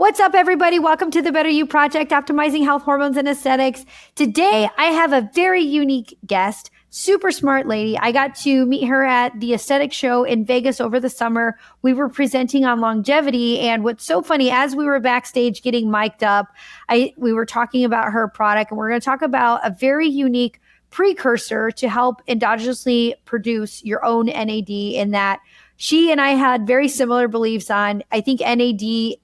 What's up, everybody? Welcome to the Better You Project, optimizing health, hormones, and aesthetics. Today, I have a very unique guest, super smart lady. I got to meet her at the aesthetic show in Vegas over the summer. We were presenting on longevity, and what's so funny, as we were backstage getting mic'd up, we were talking about her product, and we're going to talk about a very unique precursor to help endogenously produce your own NAD, in that she and I had very similar beliefs on, I think NAD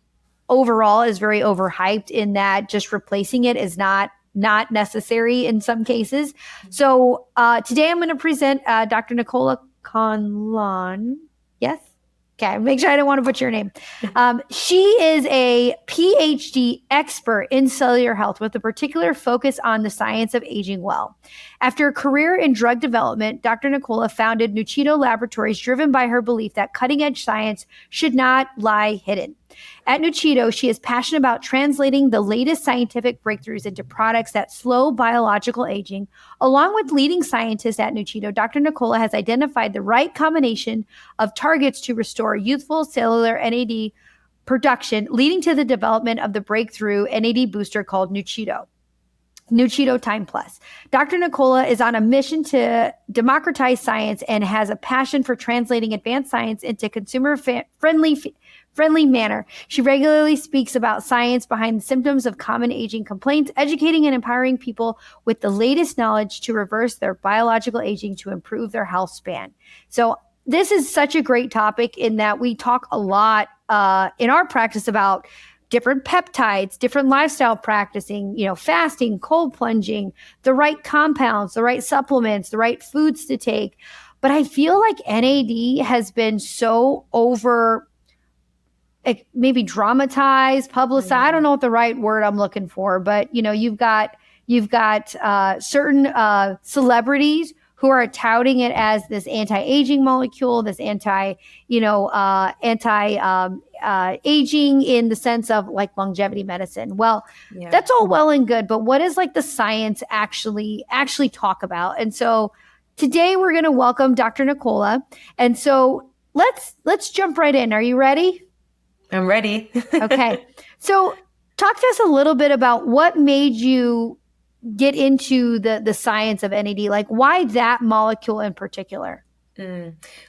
overall is very overhyped, in that just replacing it is not necessary in some cases. So today I'm going to present Dr. Nichola Conlon. Yes? Okay, make sure I don't want to butcher your name. She is a PhD expert in cellular health with a particular focus on the science of aging well. After a career in drug development, Dr. Nichola founded Nuchido Laboratories, driven by her belief that cutting-edge science should not lie hidden. At Nuchido, she is passionate about translating the latest scientific breakthroughs into products that slow biological aging. Along with leading scientists at Nuchido, Dr. Nichola has identified the right combination of targets to restore youthful cellular NAD production, leading to the development of the breakthrough NAD booster called Nuchido TIME Plus. Dr. Nichola is on a mission to democratize science and has a passion for translating advanced science into consumer-friendly manner. She regularly speaks about science behind the symptoms of common aging complaints, educating and empowering people with the latest knowledge to reverse their biological aging to improve their health span. So this is such a great topic, in that we talk a lot in our practice about different peptides, different lifestyle practicing, fasting, cold plunging, the right compounds, the right supplements, the right foods to take. But I feel like NAD has been so maybe dramatized, publicized. I don't know what the right word I'm looking for, but you've got certain celebrities who are touting it as this anti-aging molecule, this anti-aging in the sense of like longevity medicine. Well, That's all well and good, but what is like the science actually talk about? And so today we're going to welcome Dr. Nichola. And so let's jump right in. Are you ready? I'm ready. Okay. So talk to us a little bit about what made you get into the science of NAD, like why that molecule in particular?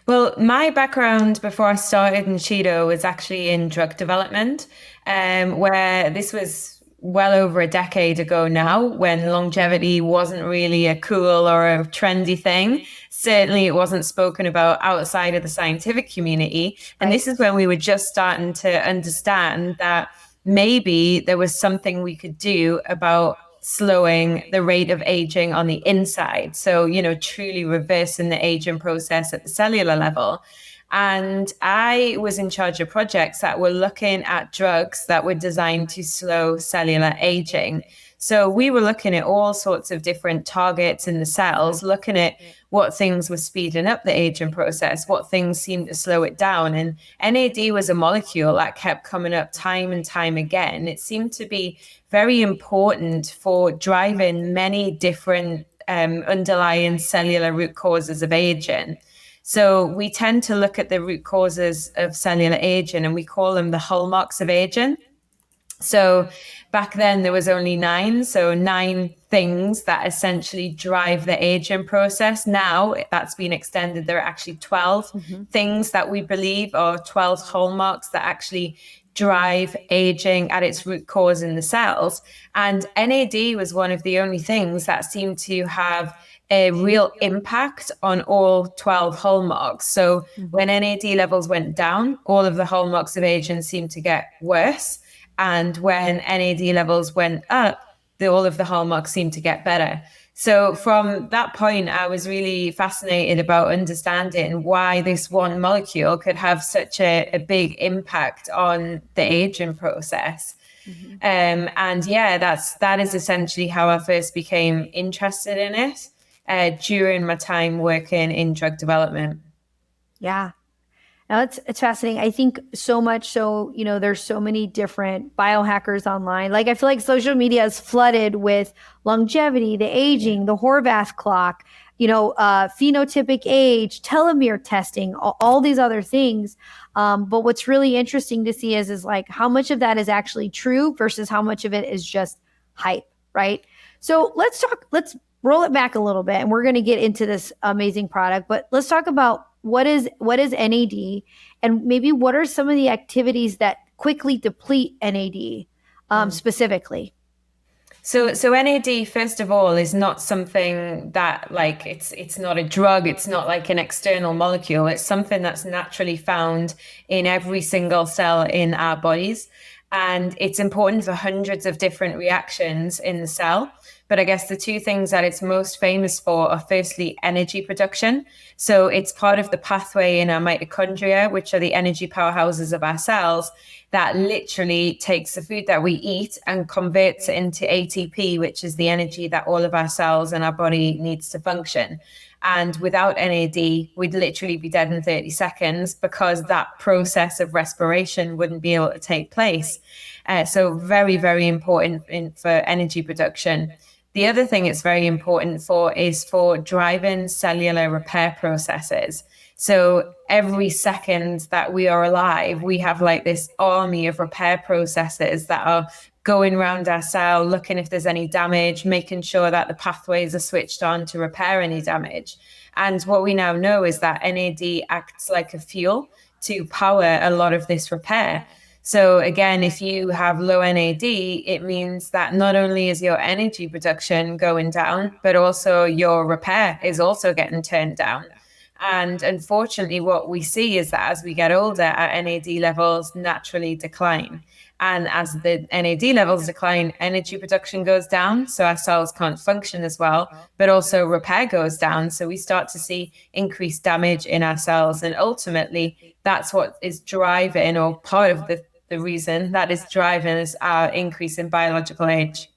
Well, my background before I started Nuchido was actually in drug development, where this was well over a decade ago now, when longevity wasn't really a cool or a trendy thing. Certainly it wasn't spoken about outside of the scientific community. And This is when we were just starting to understand that maybe there was something we could do about slowing the rate of aging on the inside. So, truly reversing the aging process at the cellular level. And I was in charge of projects that were looking at drugs that were designed to slow cellular aging. So we were looking at all sorts of different targets in the cells, looking at what things were speeding up the aging process, what things seemed to slow it down. And NAD was a molecule that kept coming up time and time again. It seemed to be very important for driving many different underlying cellular root causes of aging. So we tend to look at the root causes of cellular aging, and we call them the hallmarks of aging. So back then there was only 9 things that essentially drive the aging process. Now that's been extended. There are actually 12 things that we believe are 12 hallmarks that actually drive aging at its root cause in the cells. And NAD was one of the only things that seemed to have a real impact on all 12 hallmarks. So when NAD levels went down, all of the hallmarks of aging seemed to get worse. And when NAD levels went up, all of the hallmarks seemed to get better. So from that point, I was really fascinated about understanding why this one molecule could have such a big impact on the aging process. That is essentially how I first became interested in it during my time working in drug development. Yeah. Now it's fascinating. I think so much so, there's so many different biohackers online. Like I feel like social media is flooded with longevity, the aging, the Horvath clock, phenotypic age, telomere testing, all these other things. But what's really interesting to see is like how much of that is actually true versus how much of it is just hype, right? So let's roll it back a little bit, and we're going to get into this amazing product. But let's talk about what is NAD, and maybe what are some of the activities that quickly deplete NAD specifically. So NAD, first of all, is not something that like it's not a drug. It's not like an external molecule. It's something that's naturally found in every single cell in our bodies. And it's important for hundreds of different reactions in the cell. But I guess the two things that it's most famous for are firstly energy production. So it's part of the pathway in our mitochondria, which are the energy powerhouses of our cells, that literally takes the food that we eat and converts it into ATP, which is the energy that all of our cells and our body needs to function. And without NAD, we'd literally be dead in 30 seconds because that process of respiration wouldn't be able to take place. So very, very important for energy production. The other thing it's very important for is for driving cellular repair processes. So every second that we are alive, we have like this army of repair processes that are going around our cell, looking if there's any damage, making sure that the pathways are switched on to repair any damage. And what we now know is that NAD acts like a fuel to power a lot of this repair. So again, if you have low NAD, it means that not only is your energy production going down, but also your repair is also getting turned down. And unfortunately, what we see is that as we get older, our NAD levels naturally decline. And as the NAD levels decline, energy production goes down. So our cells can't function as well, but also repair goes down. So we start to see increased damage in our cells. And ultimately, that's what is driving, or part of the reason that is driving, is our increase in biological age.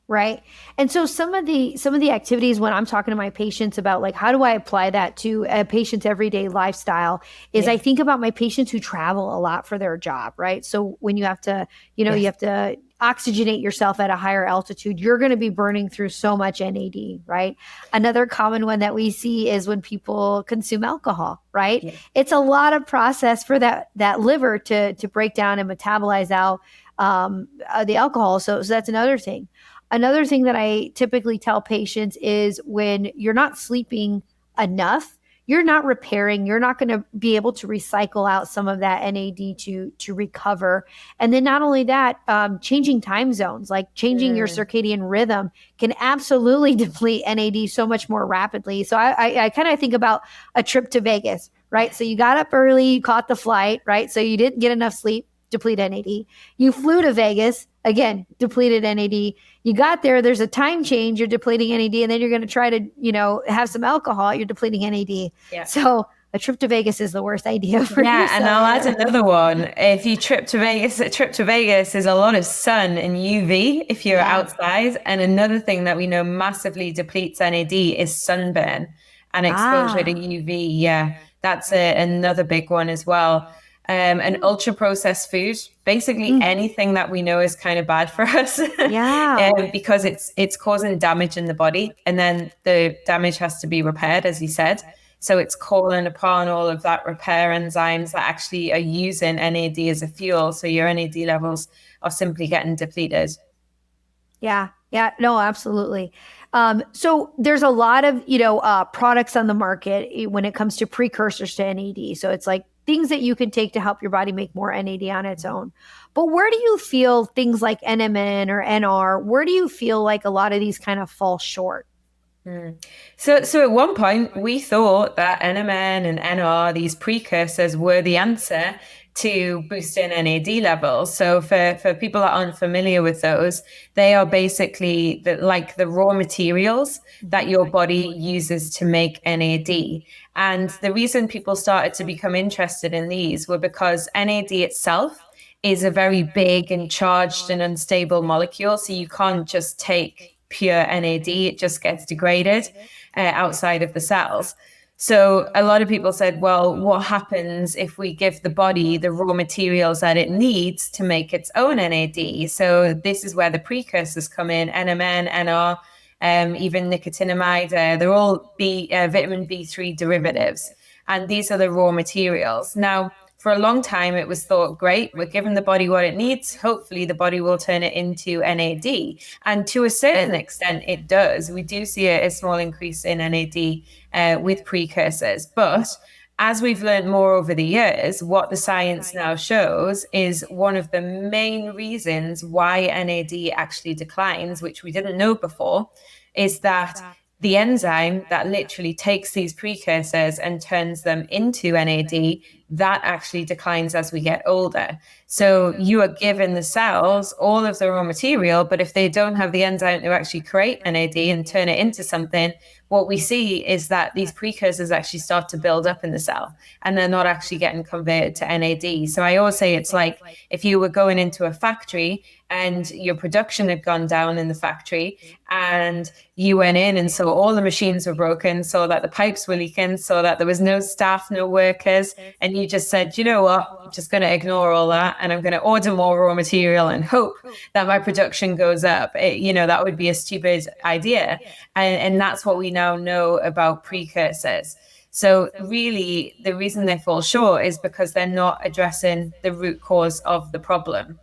Right. And so some of the activities when I'm talking to my patients about like, how do I apply that to a patient's everyday lifestyle is I think about my patients who travel a lot for their job, right? So when you have to, you have to oxygenate yourself at a higher altitude, you're going to be burning through so much NAD, right? Another common one that we see is when people consume alcohol, right? Yeah. It's a lot of process for that liver to break down and metabolize out the alcohol. So that's another thing. Another thing that I typically tell patients is when you're not sleeping enough, you're not repairing, you're not going to be able to recycle out some of that NAD to recover. And then not only that, changing time zones, like changing your circadian rhythm can absolutely deplete NAD so much more rapidly. So I kind of think about a trip to Vegas, right? So you got up early, you caught the flight, right? So you didn't get enough sleep, deplete NAD. You flew to Vegas, again, depleted NAD. You got there, there's a time change, you're depleting NAD, and then you're going to try to, have some alcohol, you're depleting NAD. Yeah. So a trip to Vegas is the worst idea for you. Yeah, and I'll add another one. If you trip to Vegas, a trip to Vegas is a lot of sun and UV if you're outside. And another thing that we know massively depletes NAD is sunburn and exposure to UV. Yeah, that's another big one as well. And ultra processed food, basically anything that we know is kind of bad for us. Because it's causing damage in the body, and then the damage has to be repaired, as you said. So it's calling upon all of that repair enzymes that actually are using NAD as a fuel. So your NAD levels are simply getting depleted. Yeah, no, absolutely. So there's a lot of, products on the market when it comes to precursors to NAD. So it's like things that you can take to help your body make more NAD on its own. But where do you feel things like NMN or NR, where do you feel like a lot of these kind of fall short? So at one point, we thought that NMN and NR, these precursors, were the answer to boosting NAD levels. So for people that aren't familiar with those, they are basically like the raw materials that your body uses to make NAD. And the reason people started to become interested in these were because NAD itself is a very big and charged and unstable molecule. So you can't just take pure NAD, it just gets degraded outside of the cells. So a lot of people said, well, what happens if we give the body the raw materials that it needs to make its own NAD? So this is where the precursors come in, NMN, NR, even nicotinamide. They're all vitamin B3 derivatives. And these are the raw materials. Now, for a long time, it was thought, great, we're giving the body what it needs. Hopefully, the body will turn it into NAD. And to a certain extent, it does. We do see a small increase in NAD with precursors. But as we've learned more over the years, what the science now shows is one of the main reasons why NAD actually declines, which we didn't know before, is that the enzyme that literally takes these precursors and turns them into NAD, that actually declines as we get older. So you are given the cells all of the raw material, but if they don't have the enzyme to actually create NAD and turn it into something, what we see is that these precursors actually start to build up in the cell and they're not actually getting converted to NAD. So I always say it's like if you were going into a factory and your production had gone down in the factory and you went in and saw all the machines were broken, saw that the pipes were leaking, saw that there was no staff, no workers, and you just said, you know what, I'm just going to ignore all that and I'm going to order more raw material and hope that my production goes up. That would be a stupid idea. And that's what we now know about precursors. So really, the reason they fall short is because they're not addressing the root cause of the problem.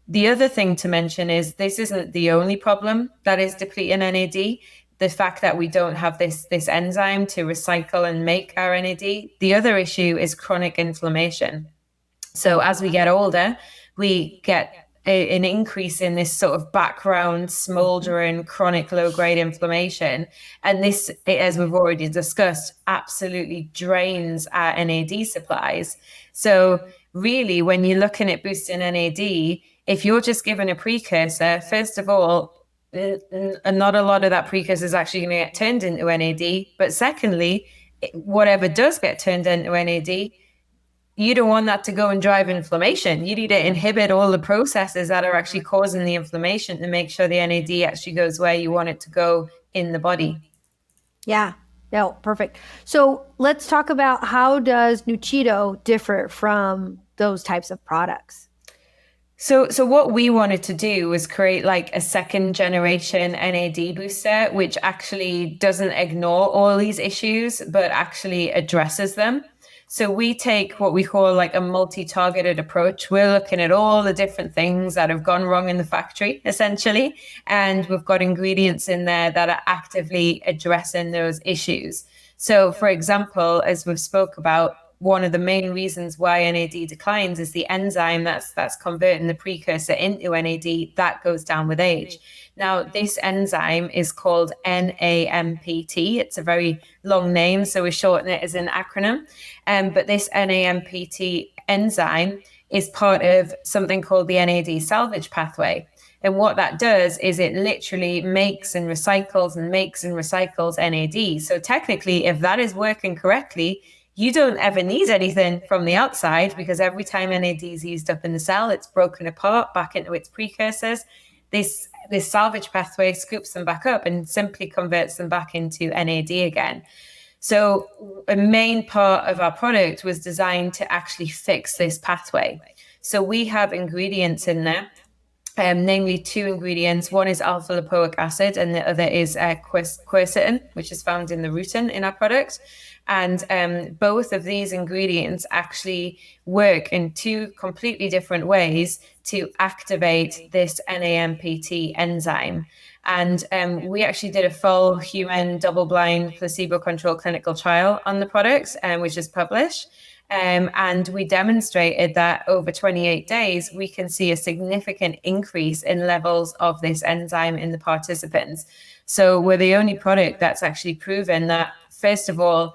The other thing to mention is this isn't the only problem that is depleting NAD. The fact that we don't have this enzyme to recycle and make our NAD. The other issue is chronic inflammation. So as we get older, we get an increase in this sort of background, smoldering, chronic low-grade inflammation. And this, as we've already discussed, absolutely drains our NAD supplies. So really, when you're looking at boosting NAD, if you're just given a precursor, first of all, not a lot of that precursor is actually going to get turned into NAD. But secondly, whatever does get turned into NAD, you don't want that to go and drive inflammation. You need to inhibit all the processes that are actually causing the inflammation to make sure the NAD actually goes where you want it to go in the body. Yeah. No, perfect. So let's talk about how does Nuchido differ from those types of products? So what we wanted to do was create like a second generation NAD booster, which actually doesn't ignore all these issues, but actually addresses them. So we take what we call like a multi-targeted approach. We're looking at all the different things that have gone wrong in the factory, essentially. And we've got ingredients in there that are actively addressing those issues. So for example, as we've spoke about, one of the main reasons why NAD declines is the enzyme that's converting the precursor into NAD that goes down with age. Now, this enzyme is called NAMPT. It's a very long name, so we shorten it as an acronym. But this NAMPT enzyme is part of something called the NAD salvage pathway. And what that does is it literally makes and recycles NAD. So technically, if that is working correctly, you don't ever need anything from the outside because every time NAD is used up in the cell, it's broken apart back into its precursors. This salvage pathway scoops them back up and simply converts them back into NAD again. So a main part of our product was designed to actually fix this pathway. So we have ingredients in there, namely two ingredients. One is alpha lipoic acid and the other is quercetin, which is found in the rutin in our product. And both of these ingredients actually work in two completely different ways to activate this NAMPT enzyme. And we actually did a full human double-blind placebo-controlled clinical trial on the product, which is published. And we demonstrated that over 28 days, we can see a significant increase in levels of this enzyme in the participants. So we're the only product that's actually proven that, first of all,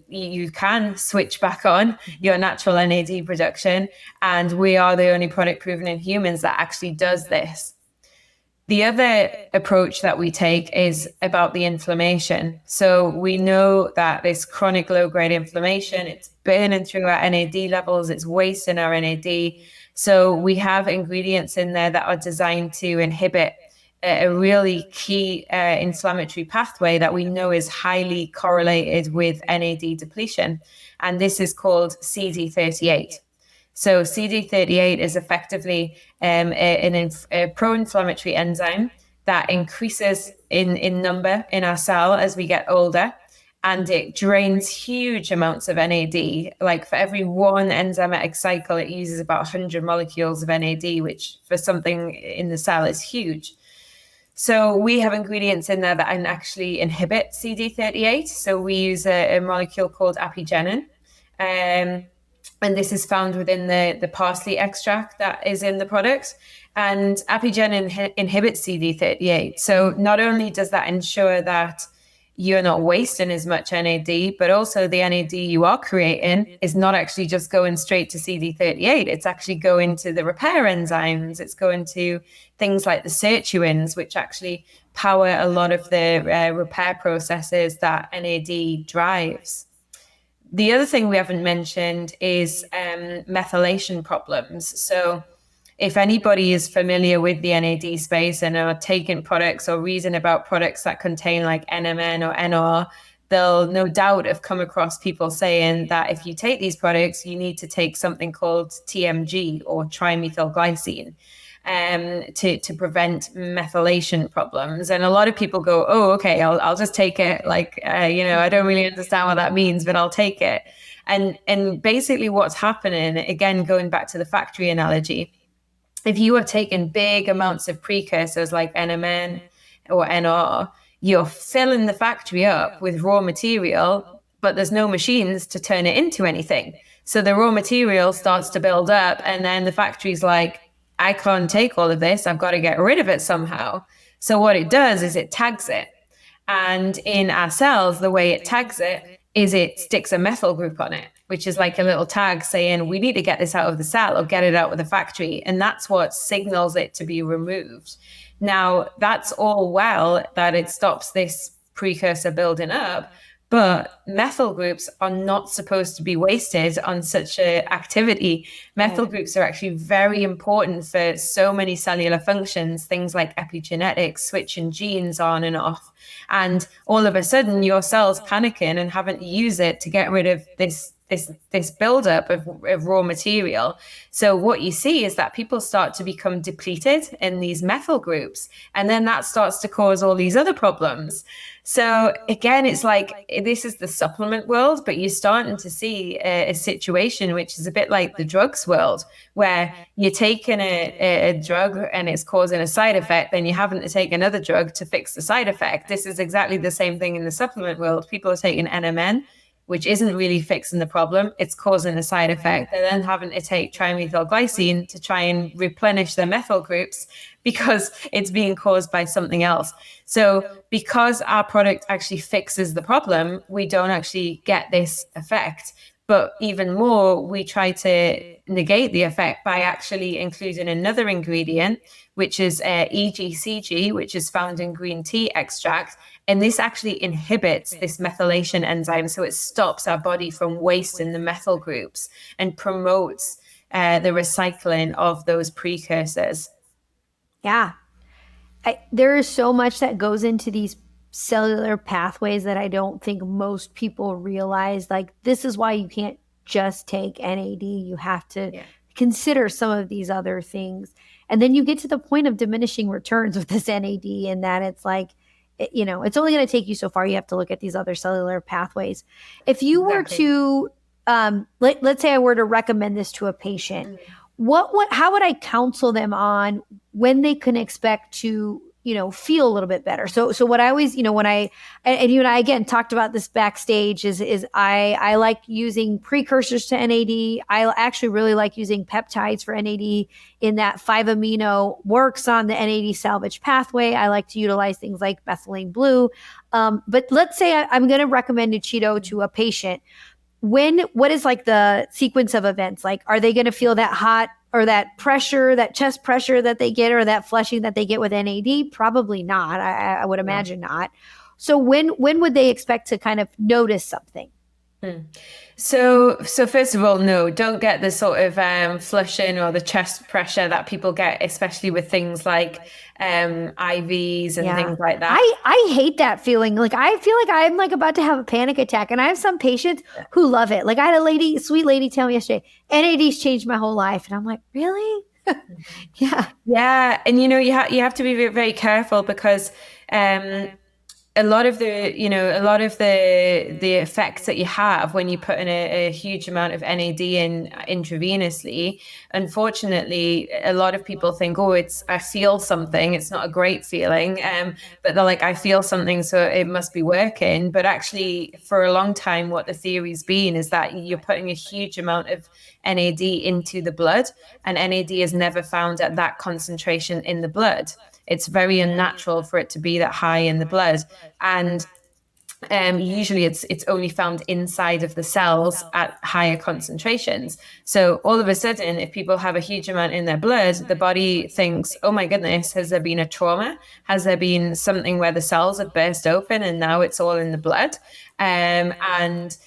you can switch back on your natural NAD production. And we are the only product proven in humans that actually does this. The other approach that we take is about the inflammation. So we know that this chronic low-grade inflammation, it's burning through our NAD levels, it's wasting our NAD. So we have ingredients in there that are designed to inhibit a really key inflammatory pathway that we know is highly correlated with NAD depletion. And this is called CD38. So CD38 is effectively a pro-inflammatory enzyme that increases in number in our cell as we get older. And it drains huge amounts of NAD. Like for every one enzymatic cycle, it uses about 100 molecules of NAD, which for something in the cell is huge. So we have ingredients in there that actually inhibit CD38. So we use a molecule called apigenin. And this is found within the parsley extract that is in the product. And apigenin inhibits CD38. So not only does that ensure that you're not wasting as much NAD, but also the NAD you are creating is not actually just going straight to CD38. It's actually going to the repair enzymes. It's going to things like the sirtuins, which actually power a lot of the repair processes that NAD drives. The other thing we haven't mentioned is methylation problems. So if anybody is familiar with the NAD space and are taking products or reading about products that contain like NMN or NR, they'll no doubt have come across people saying that if you take these products, you need to take something called TMG or trimethylglycine to prevent methylation problems. And a lot of people go, oh, okay, I'll just take it. Like, I don't really understand what that means, but I'll take it. And basically what's happening, again, going back to the factory analogy, if you are taking big amounts of precursors like NMN or NR, you're filling the factory up with raw material, but there's no machines to turn it into anything. So the raw material starts to build up, and then the factory's like, I can't take all of this. I've got to get rid of it somehow. So what it does is it tags it. And in our cells, the way it tags it is it sticks a methyl group on it, which is like a little tag saying, we need to get this out of the cell or get it out of the factory. And that's what signals it to be removed. Now, that's all well that it stops this precursor building up, but methyl groups are not supposed to be wasted on such an activity. Methyl groups are actually very important for so many cellular functions, things like epigenetics, switching genes on and off. And all of a sudden, your cell's panicking and having to use it to get rid of this buildup of raw material. So what you see is that people start to become depleted in these methyl groups, and then that starts to cause all these other problems. So again, it's like this is the supplement world, but you're starting to see a situation which is a bit like the drugs world, where you're taking a drug and it's causing a side effect, then you're having to take another drug to fix the side effect. This is exactly the same thing in the supplement world. People are taking NMN, which isn't really fixing the problem. It's causing a side effect. They're then having to take trimethylglycine to try and replenish their methyl groups because it's being caused by something else. So because our product actually fixes the problem, we don't actually get this effect. But even more, we try to negate the effect by actually including another ingredient, which is EGCG, which is found in green tea extract. And this actually inhibits this methylation enzyme. So it stops our body from wasting the methyl groups and promotes the recycling of those precursors. Yeah. There is so much that goes into these cellular pathways that I don't think most people realize. Like, this is why you can't just take NAD. You have to consider some of these other things. And then you get to the point of diminishing returns with this NAD, and that it's like, it's only going to take you so far. You have to look at these other cellular pathways. If you were to, let's say I were to recommend this to a patient, how would I counsel them on when they can expect to, feel a little bit better? So what I always, when and you and I, again, talked about this backstage is I like using precursors to NAD. I actually really like using peptides for NAD in that 5-amino works on the NAD salvage pathway. I like to utilize things like methylene blue. But let's say I'm going to recommend Nuchido to a patient. What is like the sequence of events? Like, are they going to feel that hot or that pressure, that chest pressure that they get, or that flushing that they get with NAD? Probably not. I would imagine not. So when would they expect to kind of notice something? So first of all, no, don't get the sort of flushing or the chest pressure that people get, especially with things like IVs and things like that. I hate that feeling. Like, I feel like I'm like about to have a panic attack, and I have some patients who love it. Like, I had a sweet lady tell me yesterday, NAD's changed my whole life. And I'm like, really? Yeah. Yeah, and you have to be very, very careful because um, a lot of the effects that you have when you put in a huge amount of NAD in intravenously, unfortunately, a lot of people think, oh, it's I feel something. It's not a great feeling, but they're like, I feel something, so it must be working. But actually, for a long time, what the theory's been is that you're putting a huge amount of NAD into the blood, and NAD is never found at that concentration in the blood. It's very unnatural for it to be that high in the blood, and usually it's only found inside of the cells at higher concentrations. So all of a sudden, if people have a huge amount in their blood, the body thinks, oh my goodness, has there been a trauma? Has there been something where the cells have burst open and now it's all in the blood? And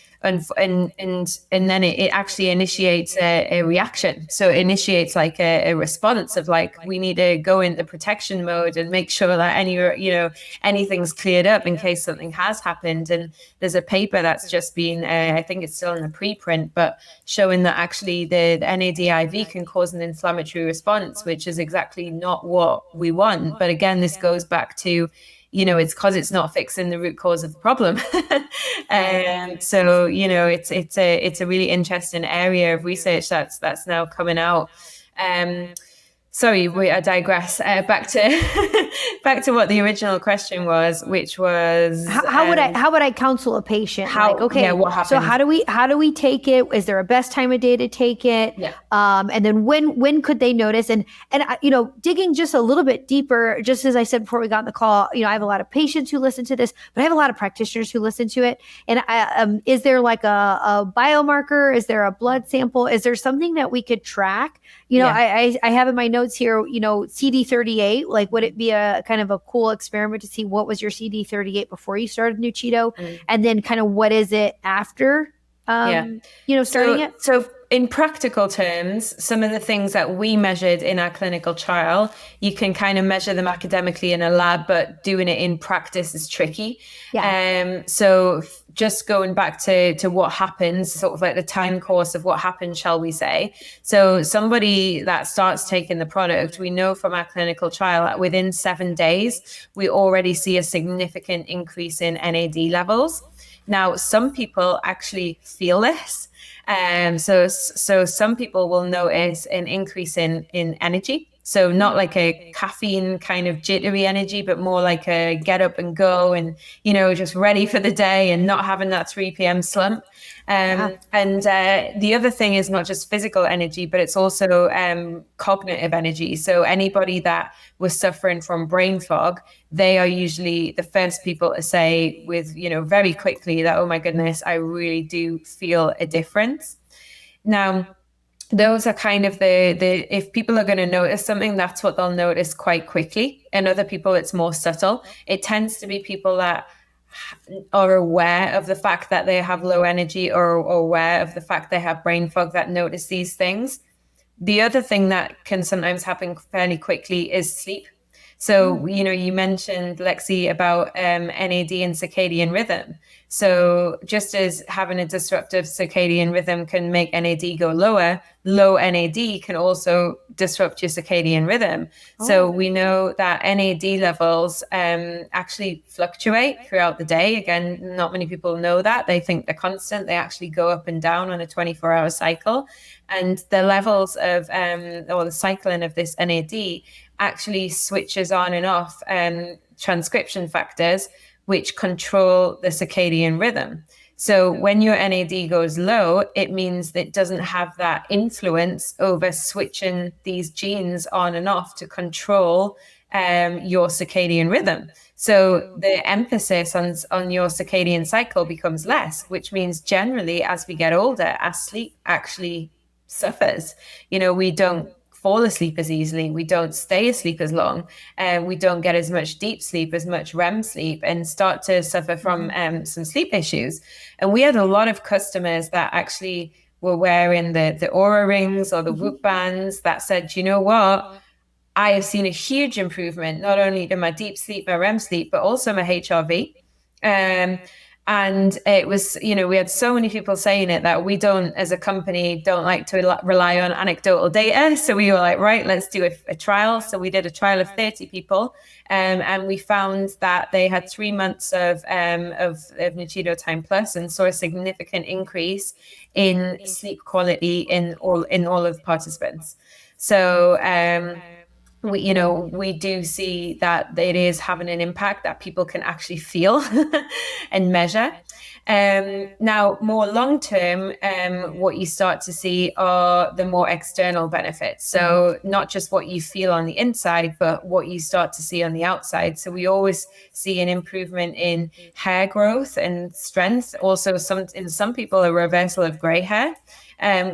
then it actually initiates a reaction. So it initiates like a response of like, we need to go into protection mode and make sure that anything's cleared up in case something has happened. And there's a paper that's just been, I think it's still in a preprint, but showing that actually the NADIV can cause an inflammatory response, which is exactly not what we want. But again, this goes back to, it's because it's not fixing the root cause of the problem. So it's a really interesting area of research that's now coming out. Sorry, I digress. Back to back to what the original question was, which was how would I counsel a patient? Like, okay, what happens? So how do we take it? Is there a best time of day to take it? Yeah. And then when could they notice? And digging just a little bit deeper, just as I said before we got on the call, I have a lot of patients who listen to this, but I have a lot of practitioners who listen to it. And is there like a biomarker? Is there a blood sample? Is there something that we could track? I have in my notes here, CD38, like would it be a kind of a cool experiment to see what was your CD38 before you started Nuchido, and then kind of what is it after, starting it? So in practical terms, some of the things that we measured in our clinical trial, you can kind of measure them academically in a lab, but doing it in practice is tricky. Yeah. So just going back to what happens, sort of like the time course of what happens, shall we say. So somebody that starts taking the product, we know from our clinical trial that within 7 days, we already see a significant increase in NAD levels. Now, some people actually feel this. So some people will notice an increase in energy. So not like a caffeine kind of jittery energy, but more like a get up and go and, just ready for the day and not having that 3 p.m. slump. And the other thing is not just physical energy, but it's also cognitive energy. So anybody that was suffering from brain fog, they are usually the first people to say with, very quickly that, oh my goodness, I really do feel a difference. Now, those are kind of the if people are going to notice something, that's what they'll notice quite quickly. And other people, it's more subtle. It tends to be people that are aware of the fact that they have low energy or aware of the fact they have brain fog that notice these things. The other thing that can sometimes happen fairly quickly is sleep. So, you mentioned, Lexi, about NAD and circadian rhythm. So just as having a disruptive circadian rhythm can make NAD go lower, low NAD can also disrupt your circadian rhythm. So we know that NAD levels actually fluctuate throughout the day. Again, not many people know that. They think they're constant. They actually go up and down on a 24-hour cycle. And the levels of, or the cycling of this NAD actually switches on and off transcription factors, which control the circadian rhythm. So when your NAD goes low, it means that it doesn't have that influence over switching these genes on and off to control your circadian rhythm. So the emphasis on your circadian cycle becomes less, which means generally as we get older, our sleep actually suffers. We don't fall asleep as easily, we don't stay asleep as long, and we don't get as much deep sleep, as much REM sleep, and start to suffer from some sleep issues. And we had a lot of customers that actually were wearing the Oura rings or the Whoop bands that said, you know what, I have seen a huge improvement, not only to my deep sleep, my REM sleep, but also my HRV. And it was, we had so many people saying it that we don't, as a company, don't like to rely on anecdotal data. So we were like, right, let's do a trial. So we did a trial of 30 people, and we found that they had 3 months of Nuchido Time Plus and saw a significant increase in sleep quality in all of participants. So we do see that it is having an impact that people can actually feel and measure. Now, more long term, what you start to see are the more external benefits. So, not just what you feel on the inside, but what you start to see on the outside. So, we always see an improvement in hair growth and strength. Also, in some people, a reversal of gray hair.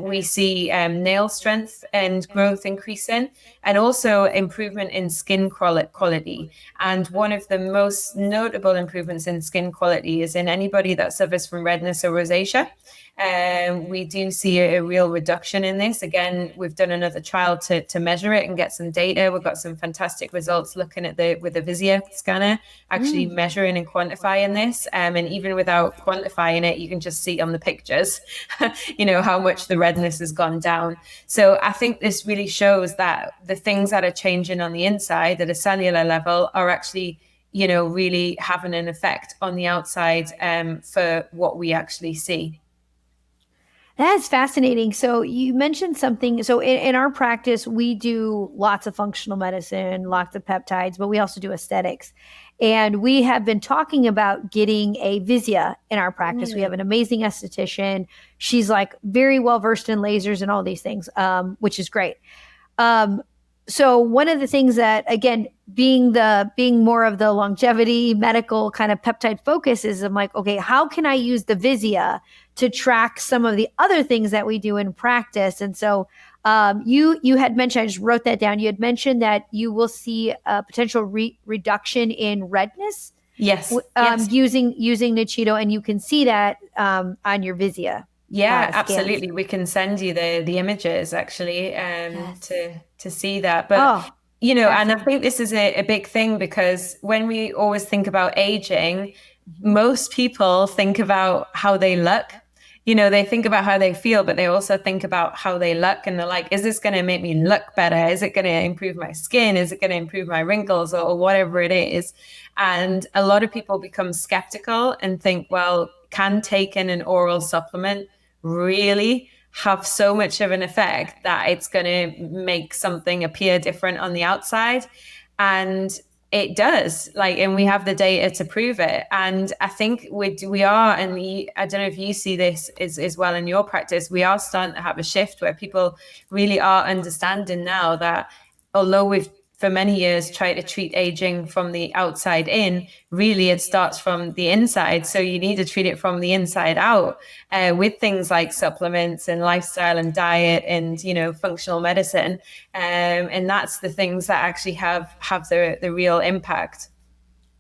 We see nail strength and growth increasing, and also improvement in skin quality. And one of the most notable improvements in skin quality is in anybody that suffers from redness or rosacea. We do see a real reduction in this. Again, we've done another trial to measure it and get some data. We've got some fantastic results looking at with the Visia scanner, actually measuring and quantifying this. And even without quantifying it, you can just see on the pictures, how much the redness has gone down. So I think this really shows that the things that are changing on the inside at a cellular level are actually, really having an effect on the outside for what we actually see. That's fascinating. So you mentioned something. So in our practice, we do lots of functional medicine, lots of peptides, but we also do aesthetics. And we have been talking about getting a Visia in our practice. We have an amazing esthetician. She's like very well versed in lasers and all these things, which is great. So one of the things that, again, being more of the longevity medical kind of peptide focus is, I'm like, okay, how can I use the Visia to track some of the other things that we do in practice? And so you had mentioned, I just wrote that down. You had mentioned that you will see a potential reduction in redness. Yes. Using Nuchido, and you can see that on your Visia. Yeah, absolutely. We can send you the images actually to see that. But and I think this is a big thing, because when we always think about aging, most people think about how they look. They think about how they feel, but they also think about how they look, and they're like, is this going to make me look better? Is it going to improve my skin? Is it going to improve my wrinkles, or whatever it is? And a lot of people become skeptical and think, well, can taking an oral supplement really have so much of an effect that it's going to make something appear different on the outside? And it does, and we have the data to prove it. And I think we are, and I don't know if you see this as well in your practice, we are starting to have a shift where people really are understanding now that although we've for many years tried to treat aging from the outside in, really it starts from the inside. So you need to treat it from the inside out with things like supplements and lifestyle and diet and, functional medicine. And that's the things that actually have the real impact.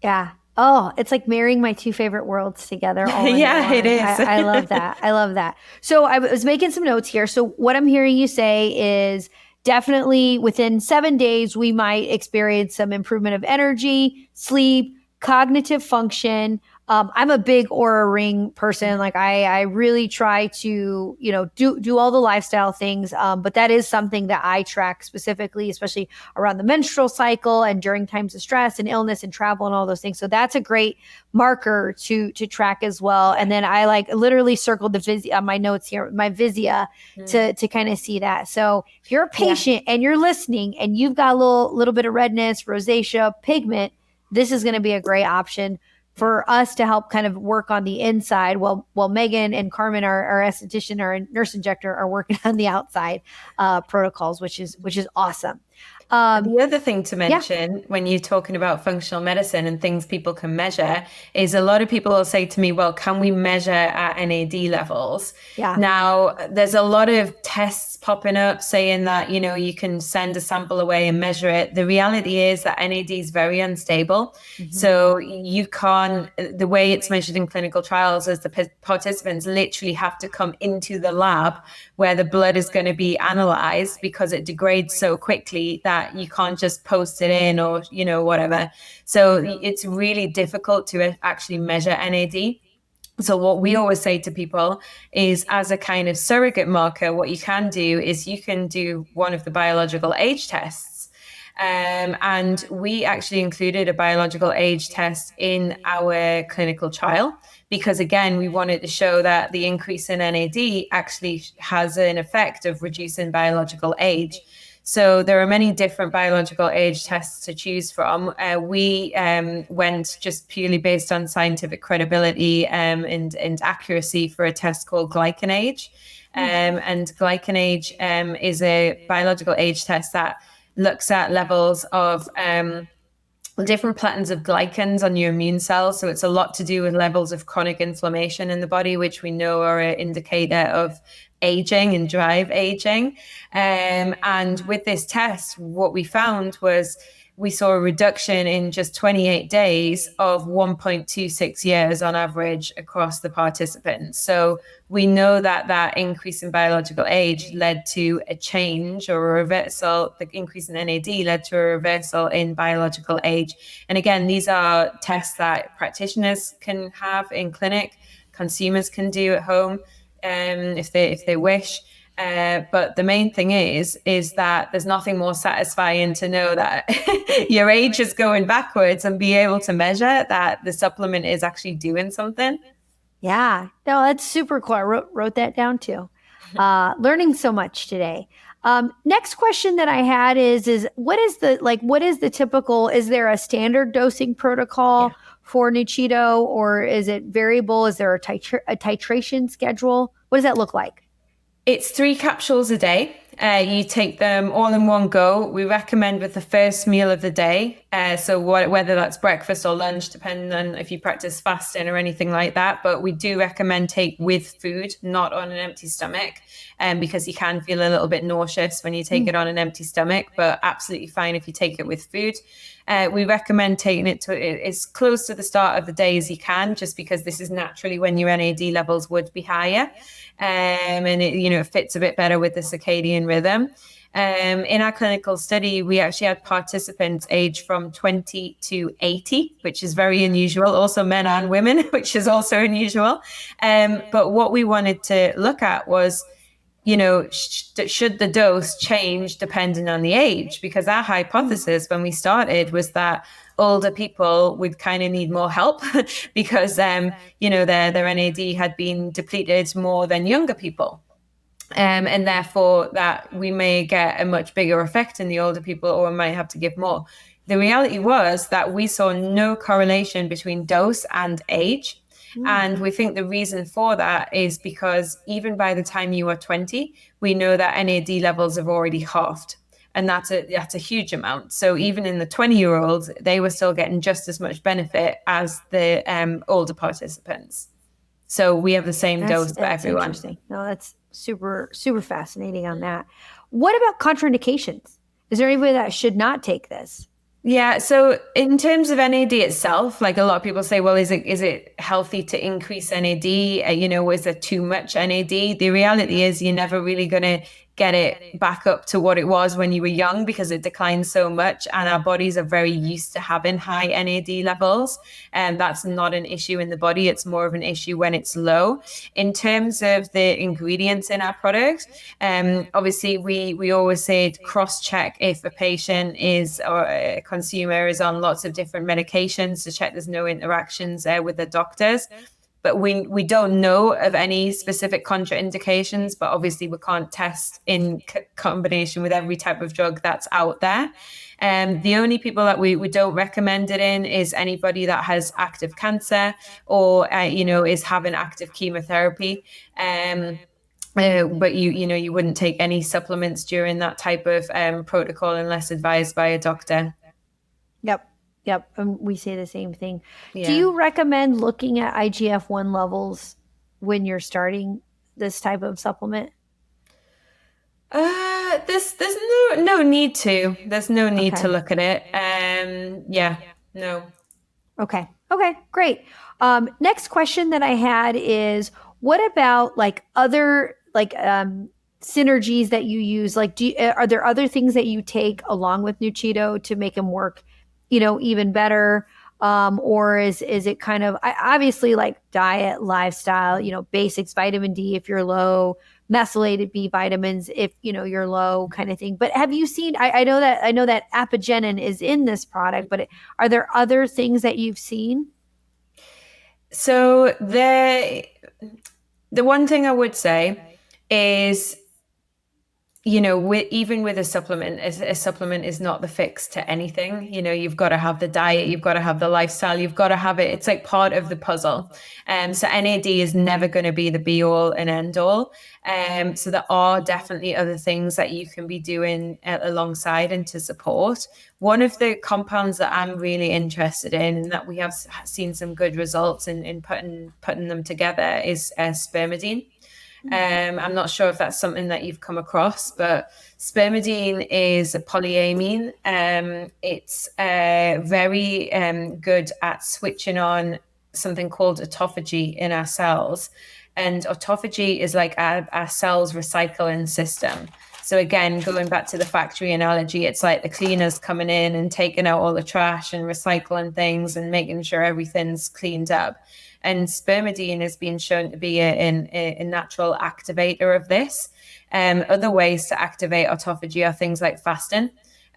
Yeah. Oh, it's like marrying my two favorite worlds together. Yeah, it is. I love that. I love that. So I was making some notes here. So what I'm hearing you say is definitely within 7 days, we might experience some improvement of energy, sleep, cognitive function. I'm a big Aura Ring person. Like I really try to, do all the lifestyle things. But that is something that I track specifically, especially around the menstrual cycle and during times of stress and illness and travel and all those things. So that's a great marker to track as well. And then I literally circled the Visia on my notes here, my Visia to kind of see that. So if you're a patient and you're listening and you've got a little bit of redness, rosacea, pigment, this is going to be a great option for us to help kind of work on the inside while Megan and Carmen, our esthetician, our nurse injector, are working on the outside protocols, which is awesome. The other thing to mention when you're talking about functional medicine and things people can measure is a lot of people will say to me, well, can we measure at NAD levels? Yeah. Now, there's a lot of tests popping up saying that, you can send a sample away and measure it. The reality is that NAD is very unstable. Mm-hmm. So you can't, the way it's measured in clinical trials is the participants literally have to come into the lab where the blood is going to be analyzed, because it degrades so quickly that you can't just post it in or, whatever. So it's really difficult to actually measure NAD. So what we always say to people is, as a kind of surrogate marker, what you can do is you can do one of the biological age tests. And we actually included a biological age test in our clinical trial because, again, we wanted to show that the increase in NAD actually has an effect of reducing biological age. So there are many different biological age tests to choose from. We went just purely based on scientific credibility and accuracy for a test called glycan age. And glycan age is a biological age test that looks at levels of different patterns of glycans on your immune cells. So it's a lot to do with levels of chronic inflammation in the body, which we know are an indicator of aging and drive aging. And with this test, what we found was we saw a reduction in just 28 days of 1.26 years on average across the participants. So we know that that increase in biological age led to a change or a reversal. The increase in NAD led to a reversal in biological age. And again, these are tests that practitioners can have in clinic, consumers can do at home if they wish. But the main thing is that there's nothing more satisfying to know that your age is going backwards and be able to measure that the supplement is actually doing something. Yeah, no, that's super cool. I wrote that down too. Learning so much today. Next question that I had is what is the typical, is there a standard dosing protocol for Nuchido, or is it variable? Is there a titration schedule? What does that look like? It's 3 capsules a day. You take them all in one go. We recommend with the first meal of the day. So whether that's breakfast or lunch, depending on if you practice fasting or anything like that. But we do recommend take with food, not on an empty stomach, because you can feel a little bit nauseous when you take it on an empty stomach, but absolutely fine if you take it with food. We recommend taking it to as close to the start of the day as you can, just because this is naturally when your NAD levels would be higher. And it fits a bit better with the circadian rhythm. In our clinical study, we actually had participants aged from 20 to 80, which is very unusual. Also men and women, which is also unusual. But what we wanted to look at was, should the dose change depending on the age? Because our hypothesis when we started was that older people would kind of need more help because, their NAD had been depleted more than younger people. And therefore that we may get a much bigger effect in the older people, or we might have to give more. The reality was that we saw no correlation between dose and age. And we think the reason for that is because even by the time you are 20, we know that NAD levels have already halved. And that's a huge amount. So even in the 20-year-olds, they were still getting just as much benefit as the older participants. So we have the same dose for everyone. Interesting. No, that's super, super fascinating on that. What about contraindications? Is there anybody that should not take this? Yeah. So in terms of NAD itself, like a lot of people say, well, is it healthy to increase NAD? Is there too much NAD? The reality is you're never really going to get it back up to what it was when you were young because it declines so much, and our bodies are very used to having high NAD levels, and that's not an issue in the body. It's more of an issue when it's low. In terms of the ingredients in our product, obviously we always say to cross-check if a patient is or a consumer is on lots of different medications to check there's no interactions with the doctors. But we don't know of any specific contraindications, but obviously we can't test in combination with every type of drug that's out there. The only people that we don't recommend it in is anybody that has active cancer or, is having active chemotherapy. But you wouldn't take any supplements during that type of protocol unless advised by a doctor. Yep. We say the same thing. Yeah. Do you recommend looking at IGF-1 levels when you're starting this type of supplement? There's no need to. There's no need to look at it. No. Okay, great. Next question that I had is, what about other synergies that you use? Are there other things that you take along with Nuchido to make them work even better? Or is it kind of obviously like diet, lifestyle, basics, vitamin D if you're low, methylated B vitamins if you're low, kind of thing. But have you seen? I know that apigenin is in this product, but are there other things that you've seen? So the one thing I would say is, even with a supplement is not the fix to anything. You've got to have the diet, you've got to have the lifestyle, you've got to have it. It's like part of the puzzle. So NAD is never going to be the be all and end all. So there are definitely other things that you can be doing alongside and to support. One of the compounds that I'm really interested in, and that we have seen some good results in putting them together, is spermidine. I'm not sure if that's something that you've come across, but spermidine is a polyamine. It's very good at switching on something called autophagy in our cells. And autophagy is like our cells recycling system. So again, going back to the factory analogy, it's like the cleaners coming in and taking out all the trash and recycling things and making sure everything's cleaned up. And spermidine has been shown to be a natural activator of this. Other ways to activate autophagy are things like fasting.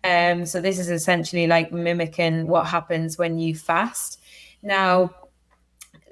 So this is essentially like mimicking what happens when you fast. Now,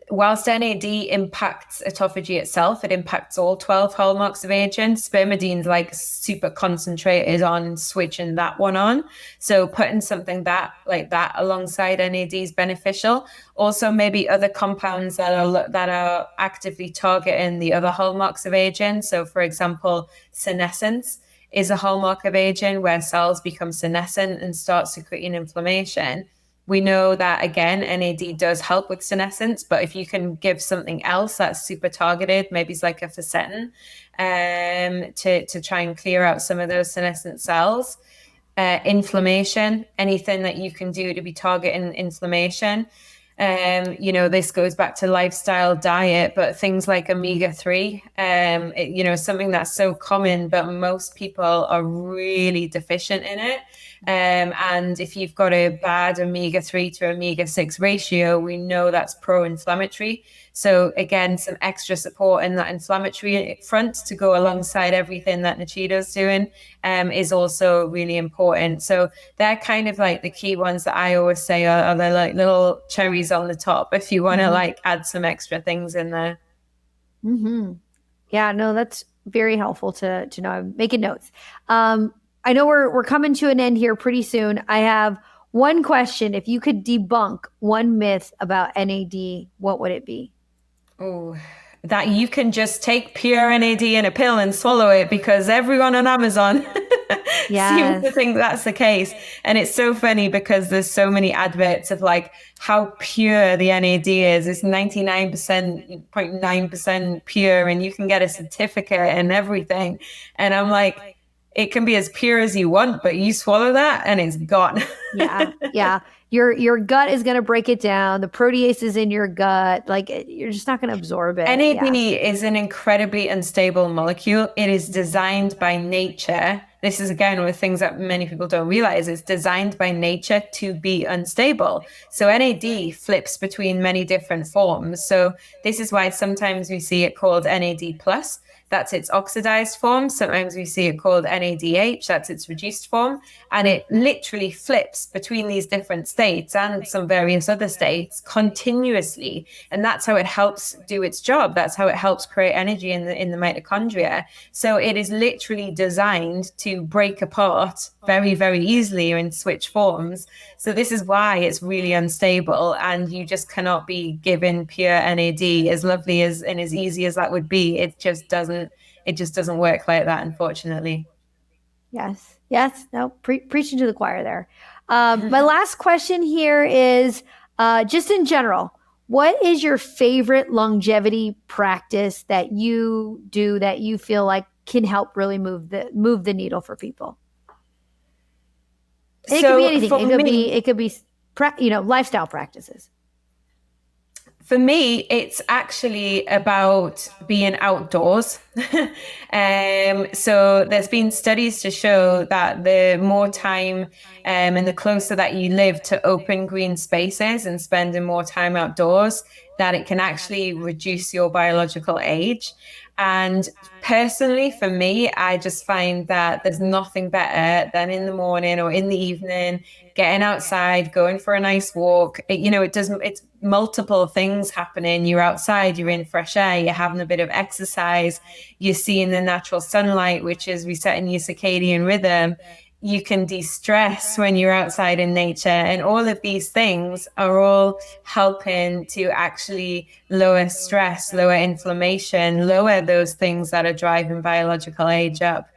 whilst NAD impacts autophagy itself, it impacts all 12 hallmarks of aging. Spermidine's like super concentrated on switching that one on. So putting something like that alongside NAD is beneficial. Also, maybe other compounds that are actively targeting the other hallmarks of aging. So, for example, senescence is a hallmark of aging, where cells become senescent and start secreting inflammation. We know that, again, NAD does help with senescence, but if you can give something else that's super targeted, maybe it's like a fisetin, to try and clear out some of those senescent cells. Inflammation, anything that you can do to be targeting inflammation. This goes back to lifestyle, diet, but things like omega-3, something that's so common, but most people are really deficient in it. And if you've got a bad omega-3 to omega-6 ratio, we know that's pro-inflammatory. So again, some extra support in that inflammatory front to go alongside everything that Nuchido's doing is also really important. So they're kind of like the key ones that I always say are the like little cherries on the top if you want to like add some extra things in there. Mm-hmm. Yeah, no, that's very helpful to know. I'm making notes. I know we're coming to an end here pretty soon. I have one question. If you could debunk one myth about NAD, what would it be? Oh, that you can just take pure NAD in a pill and swallow it, because everyone on Amazon seems to think that's the case. And it's so funny because there's so many adverts of like how pure the NAD is. It's 99.9% pure, and you can get a certificate and everything. And I'm like, it can be as pure as you want, but you swallow that and it's gone. Yeah. Your gut is going to break it down. The protease is in your gut. Like, you're just not going to absorb it. NAD is an incredibly unstable molecule. It is designed by nature. This is, again, one of the things that many people don't realize. It's designed by nature to be unstable. So NAD flips between many different forms. So this is why sometimes we see it called NAD plus. That's its oxidized form. Sometimes we see it called NADH, that's its reduced form. And it literally flips between these different states and some various other states continuously. And that's how it helps do its job. That's how it helps create energy in the mitochondria. So it is literally designed to break apart very, very easily and switch forms. So this is why it's really unstable, and you just cannot be given pure NAD, as lovely as and as easy as that would be. It just doesn't work like that, unfortunately. Yes. No, preaching to the choir there. My last question here is just in general, what is your favorite longevity practice that you do that you feel like can help really move the needle for people? And it could be anything. It could be lifestyle practices. For me, it's actually about being outdoors. So there's been studies to show that the more time and the closer that you live to open green spaces and spending more time outdoors, that it can actually reduce your biological age. And personally, for me, I just find that there's nothing better than in the morning or in the evening, getting outside, going for a nice walk. It's multiple things happening. You're outside, you're in fresh air, you're having a bit of exercise, you're seeing the natural sunlight, which is resetting your circadian rhythm. You can de-stress when you're outside in nature. And all of these things are all helping to actually lower stress, lower inflammation, lower those things that are driving biological age up.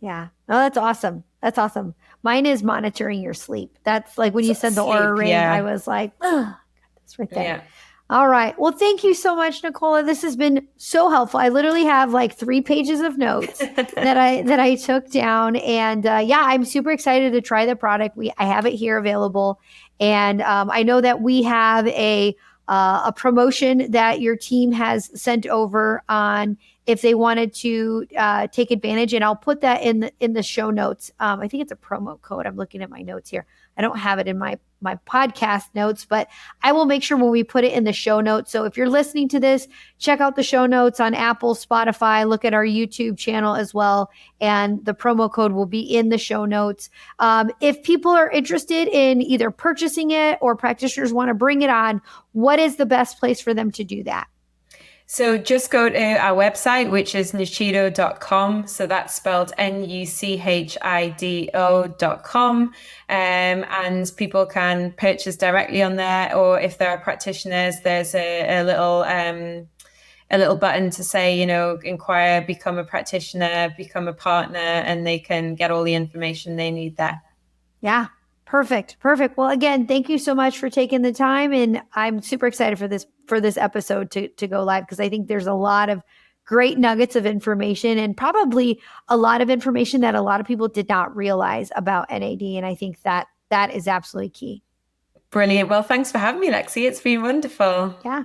Yeah. Oh, that's awesome. That's awesome. Mine is monitoring your sleep. That's like when you said the Aura Sleep, Ring, yeah. I was like, oh, got this right there. Yeah. All right. Well, thank you so much, Nichola. This has been so helpful. I literally have like 3 pages of notes that I took down, and yeah, I'm super excited to try the product. I have it here available, and I know that we have a promotion that your team has sent over on if they wanted to take advantage, and I'll put that in the show notes. I think it's a promo code. I'm looking at my notes here. I don't have it in my podcast notes, but I will make sure when we put it in the show notes. So if you're listening to this, check out the show notes on Apple, Spotify, look at our YouTube channel as well. And the promo code will be in the show notes. If people are interested in either purchasing it or practitioners want to bring it on, what is the best place for them to do that? So just go to our website, which is nuchido.com. So that's spelled NUCHIDO.com. And people can purchase directly on there, or if there are practitioners, there's a little button to say, inquire, become a practitioner, become a partner, and they can get all the information they need there. Yeah. Perfect. Well, again, thank you so much for taking the time. And I'm super excited for this episode to go live, because I think there's a lot of great nuggets of information, and probably a lot of information that a lot of people did not realize about NAD. And I think that is absolutely key. Brilliant. Well, thanks for having me, Lexi. It's been wonderful. Yeah.